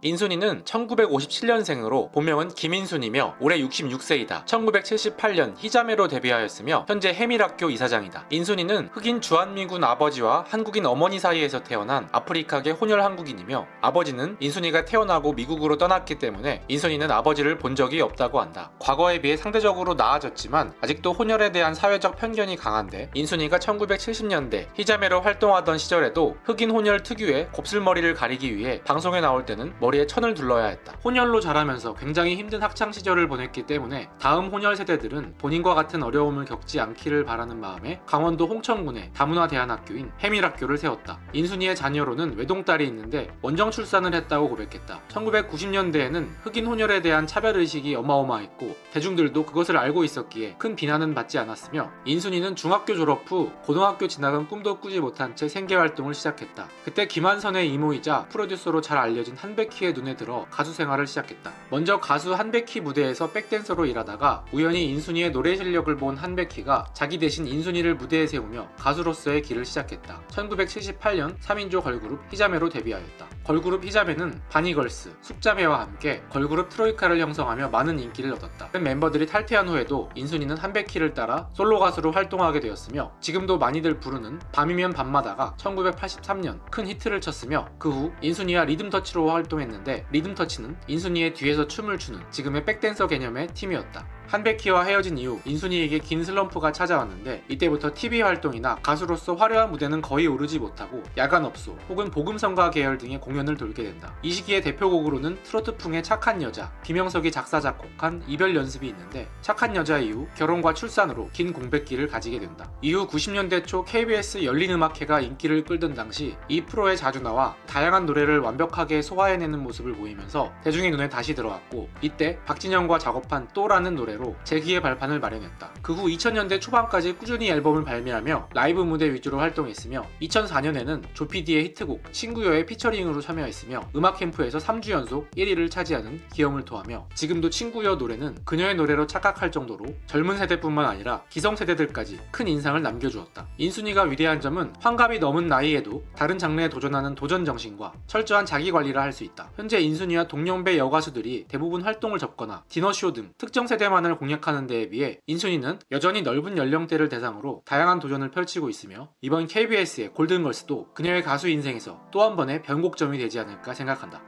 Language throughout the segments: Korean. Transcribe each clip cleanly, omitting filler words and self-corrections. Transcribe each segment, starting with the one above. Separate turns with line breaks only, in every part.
인순이는 1957년생으로 본명은 김인순이며 올해 66세이다. 1978년 희자매로 데뷔하였으며 현재 해밀학교 이사장이다. 인순이는 흑인 주한미군 아버지와 한국인 어머니 사이에서 태어난 아프리카계 혼혈 한국인이며 아버지는 인순이가 태어나고 미국으로 떠났기 때문에 인순이는 아버지를 본 적이 없다고 한다. 과거에 비해 상대적으로 나아졌지만 아직도 혼혈에 대한 사회적 편견이 강한데 인순이가 1970년대 희자매로 활동하던 시절에도 흑인 혼혈 특유의 곱슬머리를 가리기 위해 방송에 나올 때는 머리에 천을 둘러야 했다. 혼혈로 자라면서 굉장히 힘든 학창시절을 보냈기 때문에 다음 혼혈 세대들은 본인과 같은 어려움을 겪지 않기를 바라는 마음에 강원도 홍천군의 다문화대안학교인 해밀학교를 세웠다. 인순이의 자녀로는 외동딸이 있는데 원정 출산을 했다고 고백했다. 1990년대에는 흑인 혼혈에 대한 차별의식이 어마어마했고 대중들도 그것을 알고 있었기에 큰 비난은 받지 않았으며 인순이는 중학교 졸업 후 고등학교 진학은 꿈도 꾸지 못한 채 생계활동을 시작했다. 그때 김한선의 이모이자 프로듀서로 잘 알려진 한백희의 눈에 들어 가수 생활을 시작했다. 먼저 가수 한백희 무대에서 백댄서로 일하다가 우연히 인순이의 노래 실력을 본 한백희가 자기 대신 인순이를 무대에 세우며 가수로서의 길을 시작했다. 1978년 3인조 걸그룹 희자매로 데뷔하였다. 걸그룹 희자매는 바니걸스, 숙자매와 함께 걸그룹 트로이카를 형성하며 많은 인기를 얻었다. 멤버들이 탈퇴한 후에도 인순이는 한백희를 따라 솔로 가수로 활동하게 되었으며 지금도 많이들 부르는 밤이면 밤마다가 1983년 큰 히트를 쳤으며 그 후 인순이와 리듬터치로 활동했는데 리듬터치는 인순이의 뒤에서 춤을 추는 지금의 백댄서 개념의 팀이었다. 한백희와 헤어진 이후 인순이에게 긴 슬럼프가 찾아왔는데 이때부터 TV 활동이나 가수로서 화려한 무대는 거의 오르지 못하고 야간업소 혹은 복음성가 계열 등의 공연을 돌게 된다. 이 시기의 대표곡으로는 트로트풍의 착한 여자, 김영석이 작사 작곡한 이별 연습이 있는데 착한 여자 이후 결혼과 출산으로 긴 공백기를 가지게 된다. 이후 90년대 초 KBS 열린음악회가 인기를 끌던 당시 이 프로에 자주 나와 다양한 노래를 완벽하게 소화해내는 모습을 보이면서 대중의 눈에 다시 들어왔고 이때 박진영과 작업한 또라는 노래로 재기의 발판을 마련했다. 그 후 2000년대 초반까지 꾸준히 앨범을 발매하며 라이브 무대 위주로 활동했으며 2004년에는 조피디의 히트곡 친구여의 피처링으로 참여했으며 음악 캠프에서 3주 연속 1위를 차지하는 기염을 토하며 지금도 친구여 노래는 그녀의 노래로 착각할 정도로 젊은 세대뿐만 아니라 기성세대들까지 큰 인상을 남겨주었다. 인순이가 위대한 점은 환갑이 넘은 나이에도 다른 장르에 도전하는 도전 정신과 철저한 자기관리를 할 수 있다. 현재 인순이와 동년배 여가수들이 대부분 활동을 접거나 디너쇼 등 특정 세대만을 공략하는 데에 비해 인순이는 여전히 넓은 연령대를 대상으로 다양한 도전을 펼치고 있으며 이번 KBS의 골든걸스도 그녀의 가수 인생에서 또 한 번의 변곡점이 되지 않을까 생각한다.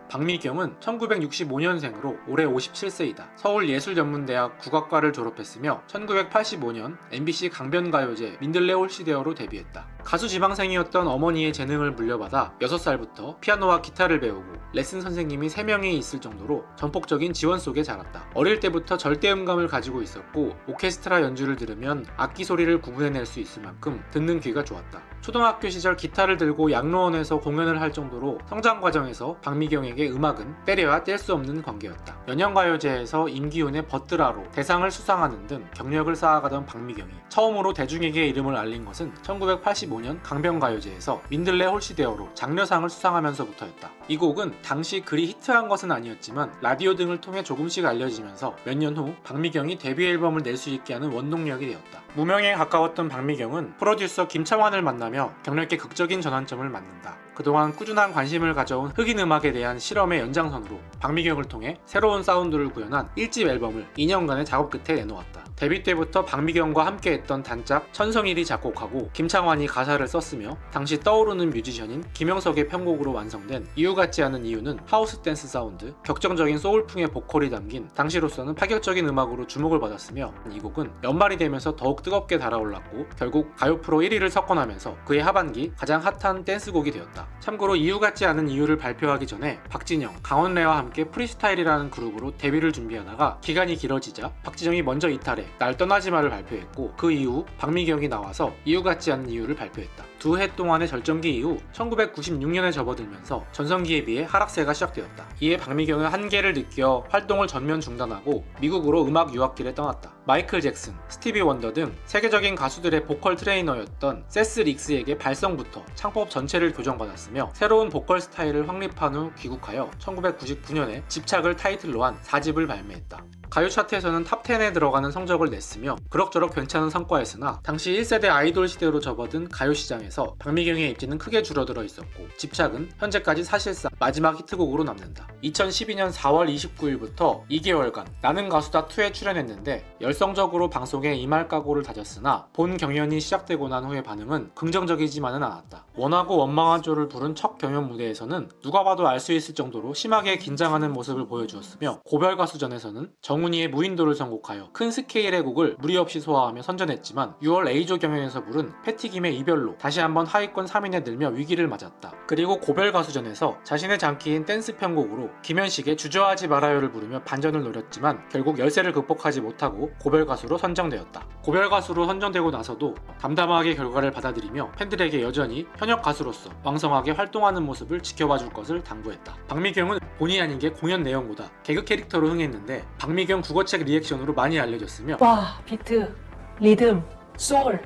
박미경은 1965년생으로 올해 57세이다. 서울예술전문대학 국악과를 졸업했으며 1985년 MBC 강변가요제 민들레 홀시데어로 데뷔했다. 가수 지망생이었던 어머니의 재능을 물려받아 6살부터 피아노와 기타를 배우고 레슨 선생님이 3명이 있을 정도로 전폭적인 지원 속에 자랐다. 어릴 때부터 절대음감을 가지고 있었고 오케스트라 연주를 들으면 악기 소리를 구분해낼 수 있을 만큼 듣는 귀가 좋았다. 초등학교 시절 기타를 들고 양로원에서 공연을 할 정도로 성장 과정에서 박미경에게 음악은 때려야 뗄 수 없는 관계였다. 연영가요제에서 임기훈의 버뜨라로 대상을 수상하는 등 경력을 쌓아가던 박미경이 처음으로 대중에게 이름을 알린 것은 1985년 강변가요제에서 민들레 홀시데어로 장려상을 수상하면서부터였다. 이 곡은 당시 그리 히트한 것은 아니었지만 라디오 등을 통해 조금씩 알려지면서 몇 년 후 박미경이 데뷔 앨범을 낼 수 있게 하는 원동력이 되었다. 무명에 가까웠던 박미경은 프로듀서 김창완을 만나며 격렬하게 극적인 전환점을 맞는다. 그동안 꾸준한 관심을 가져온 흑인 음악에 대한 실험의 연장선으로 박미경을 통해 새로운 사운드를 구현한 1집 앨범을 2년간의 작업 끝에 내놓았다. 데뷔 때부터 박미경과 함께했던 단짝 천성일이 작곡하고 김창완이 가사를 썼으며 당시 떠오르는 뮤지션인 김영석의 편곡으로 완성된 이유 같지 않은 이유는 하우스 댄스 사운드, 격정적인 소울풍의 보컬이 담긴 당시로서는 파격적인 음악으로 주목을 받았으며 이 곡은 연말이 되면서 더욱 뜨겁게 달아올랐고 결국 가요 프로 1위를 석권하면서 그해 하반기 가장 핫한 댄스곡이 되었다. 참고로 이유 같지 않은 이유를 발표하기 전에 박진영, 강원래와 함께 프리스타일이라는 그룹으로 데뷔를 준비하다가 기간이 길어지자 박진영이 먼저 이탈해 날 떠나지 마를 발표했고 그 이후 박미경이 나와서 이유 같지 않은 이유를 발표했다. 두 해 동안의 절정기 이후 1996년에 접어들면서 전성기에 비해 하락세가 시작되었다. 이에 박미경은 한계를 느껴 활동을 전면 중단하고 미국으로 음악 유학길에 떠났다. 마이클 잭슨, 스티비 원더 등 세계적인 가수들의 보컬 트레이너였던 세스 릭스에게 발성부터 창법 전체를 교정받았으며 받았으며 새로운 보컬 스타일을 확립한 후 귀국하여 1999년에 집착을 타이틀로 한 4집을 발매했다. 가요 차트에서는 탑10에 들어가는 성적을 냈으며 그럭저럭 괜찮은 성과였으나 당시 1세대 아이돌 시대로 접어든 가요 시장에서 박미경의 입지는 크게 줄어들어 있었고 집착은 현재까지 사실상 마지막 히트곡으로 남는다. 2012년 4월 29일부터 2개월간 나는 가수다 2에 출연했는데 열성적으로 방송에 임할 각오를 다졌으나 본 경연이 시작되고 난 후의 반응은 긍정적이지만은 않았다. 원하고 원망한 조를 부른 첫 경연 무대에서는 누가 봐도 알 수 있을 정도로 심하게 긴장하는 모습을 보여주었으며 고별가수전에서는 정훈이의 무인도를 선곡하여 큰 스케일의 곡을 무리 없이 소화하며 선전했지만 6월 A조 경연에서 부른 패티김의 이별로 다시 한번 하위권 3인에 들며 위기를 맞았다. 그리고 고별가수전에서 자신의 장기인 댄스 편곡으로 김현식의 주저하지 말아요를 부르며 반전을 노렸지만 결국 열세를 극복하지 못하고 고별가수로 선정되었다. 고별가수로 선정되고 나서도 담담하게 결과를 받아들이며 팬들에게 여전히 현역 가수로서 왕성하게 활동하는 모습을 지켜봐줄 것을 당부했다. 박미경은 본의 아니게 공연 내용보다 개그 캐릭터로 흥했는데 박미경 국어책 리액션으로 많이 알려졌으며
와, 비트, 리듬, 소울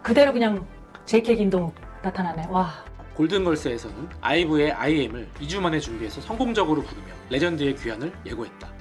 그대로 그냥 JK 김동욱 나타나네. 와.
골든걸스에서는 아이브의 IM을 2주 만에 준비해서 성공적으로 부르며 레전드의 귀환을 예고했다.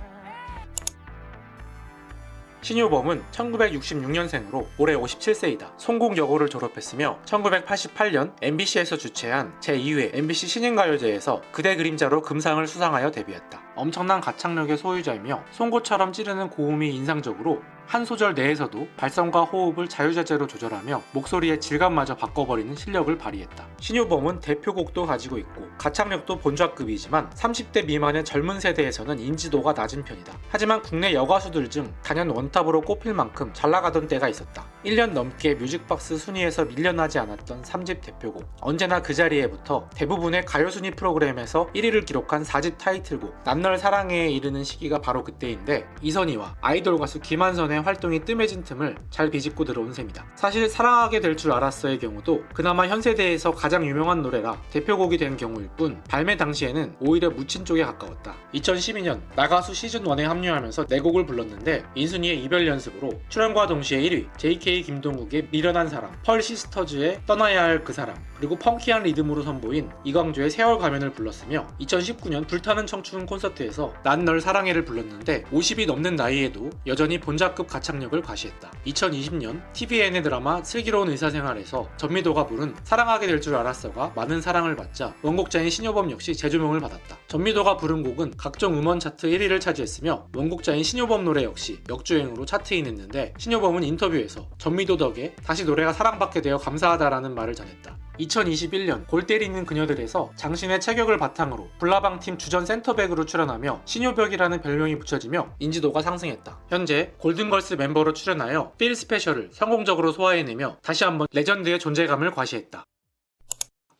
신효범은 1966년생으로 올해 57세이다. 송곡여고를 졸업했으며 1988년 MBC에서 주최한 제2회 MBC 신인가요제에서 그대 그림자로 금상을 수상하여 데뷔했다. 엄청난 가창력의 소유자이며 송곳처럼 찌르는 고음이 인상적으로 한 소절 내에서도 발성과 호흡을 자유자재로 조절하며 목소리의 질감마저 바꿔버리는 실력을 발휘했다. 신효범은 대표곡도 가지고 있고 가창력도 본좌급이지만 30대 미만의 젊은 세대에서는 인지도가 낮은 편이다. 하지만 국내 여가수들 중 단연 원탑으로 꼽힐 만큼 잘나가던 때가 있었다. 1년 넘게 뮤직박스 순위에서 밀려나지 않았던 3집 대표곡 언제나 그 자리에 붙어 대부분의 가요순위 프로그램에서 1위를 기록한 4집 타이틀곡 남널 사랑해에 이르는 시기가 바로 그때인데 이선희와 아이돌 가수 김한선의 활동이 뜸해진 틈을 잘 비집고 들어온 셈이다. 사실 사랑하게 될 줄 알았어의 경우도 그나마 현 세대에서 가장 유명한 노래라 대표곡이 된 경우일 뿐 발매 당시에는 오히려 묻힌 쪽에 가까웠다. 2012년 나가수 시즌1에 합류하면서 4곡을 불렀는데 인순이의 이별 연습으로 출연과 동시에 1위, JK 김동욱의 미련한 사람, 펄 시스터즈의 떠나야 할 그 사람, 그리고 펑키한 리듬으로 선보인 이광조의 세월 가면을 불렀으며 2019년 불타는 청춘 콘서트에서 난 널 사랑해를 불렀는데 50이 넘는 나이에도 여전히 본작급 가창력을 과시했다. 2020년 TVN의 드라마 슬기로운 의사생활에서 전미도가 부른 사랑하게 될 줄 알았어가 많은 사랑을 받자 원곡자인 신효범 역시 재조명을 받았다. 전미도가 부른 곡은 각종 음원 차트 1위를 차지했으며 원곡자인 신효범 노래 역시 역주행으로 차트인했는데 신효범은 인터뷰에서 전미도 덕에 다시 노래가 사랑받게 되어 감사하다라는 말을 전했다. 2021년 골 때리는 그녀들에서 장신의 체격을 바탕으로 불나방팀 주전 센터백으로 출연하며 신효벽이라는 별명이 붙여지며 인지도가 상승했다. 현재 골든걸스 멤버로 출연하여 필 스페셜을 성공적으로 소화해내며 다시 한번 레전드의 존재감을 과시했다.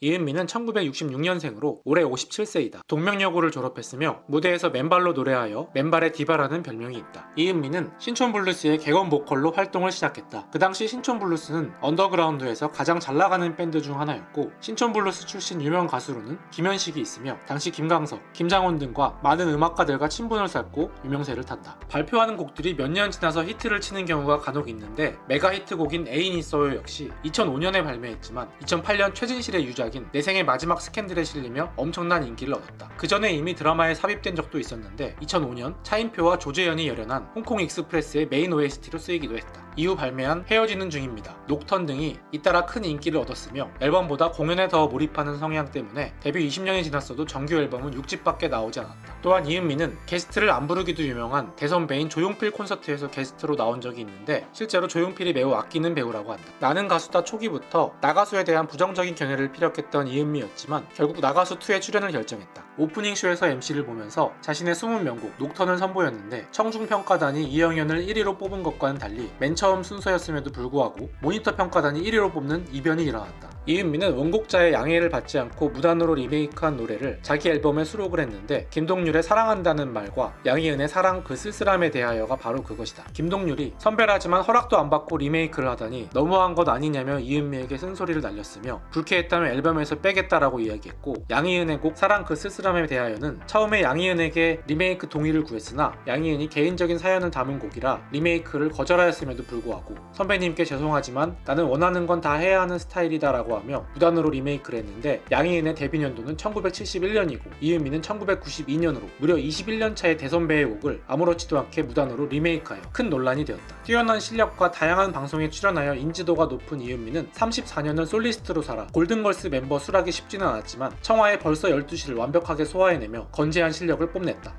이은미는 1966년생으로 올해 57세이다. 동명여고를 졸업했으며 무대에서 맨발로 노래하여 맨발의 디바라는 별명이 있다. 이은미는 신촌블루스의 객원 보컬로 활동을 시작했다. 그 당시 신촌블루스는 언더그라운드에서 가장 잘나가는 밴드 중 하나였고 신촌블루스 출신 유명 가수로는 김현식이 있으며 당시 김광석, 김장훈 등과 많은 음악가들과 친분을 쌓고 유명세를 탔다. 발표하는 곡들이 몇 년 지나서 히트를 치는 경우가 간혹 있는데 메가 히트곡인 애인 있어요 역시 2005년에 발매했지만 2008년 최진실의 유작 내 생의 마지막 스캔들에 실리며 엄청난 인기를 얻었다. 그 전에 이미 드라마에 삽입된 적도 있었는데 2005년 차인표와 조재현이 열연한 홍콩 익스프레스의 메인 OST로 쓰이기도 했다. 이후 발매한 헤어지는 중입니다, 녹턴 등이 잇따라 큰 인기를 얻었으며 앨범보다 공연에 더 몰입하는 성향 때문에 데뷔 20년이 지났어도 정규 앨범은 6집밖에 나오지 않았다. 또한 이은미는 게스트를 안 부르기도 유명한 대선배인 조용필 콘서트에서 게스트로 나온 적이 있는데 실제로 조용필이 매우 아끼는 배우라고 한다. 나는 가수다 초기부터 나가수에 대한 부정적인 견해를 피력했던 이은미였지만 결국 나가수2에 출연을 결정했다. 오프닝 쇼에서 MC를 보면서 자신의 숨은 명곡 녹턴을 선보였는데 청중평가단이 이영현을 1위로 뽑은 것과는 달리 맨 처음 순서였음에도 불구하고 모니터 평가단이 1위로 뽑는 이변이 일어났다. 이은미는 원곡자의 양해를 받지 않고 무단으로 리메이크한 노래를 자기 앨범에 수록을 했는데 김동률의 사랑한다는 말과 양희은의 사랑 그 쓸쓸함에 대하여가 바로 그것이다. 김동률이 선배라지만 허락도 안 받고 리메이크를 하다니 너무한 것 아니냐며 이은미에게 쓴소리를 날렸으며 불쾌했다면 앨범에서 빼겠다라고 이야기했고 양희은의 곡 사랑 그 쓸쓸함 프로그램에 대하여는 처음에 양희은에게 리메이크 동의를 구했으나 양희은이 개인적인 사연을 담은 곡이라 리메이크를 거절하였음에도 불구하고 선배님께 죄송하지만 나는 원하는 건 다 해야 하는 스타일이다 라고 하며 무단으로 리메이크를 했는데 양희은의 데뷔 연도는 1971년이고 이은미는 1992년으로 무려 21년 차의 대선배의 곡을 아무렇지도 않게 무단으로 리메이크하여 큰 논란이 되었다. 뛰어난 실력과 다양한 방송에 출연하여 인지도가 높은 이은미는 34년을 솔리스트로 살아 골든걸스 멤버 수락이 쉽지는 않았지만 청하에 벌써 12시를 완벽하게 소화해내며 건재한 실력을 뽐냈다.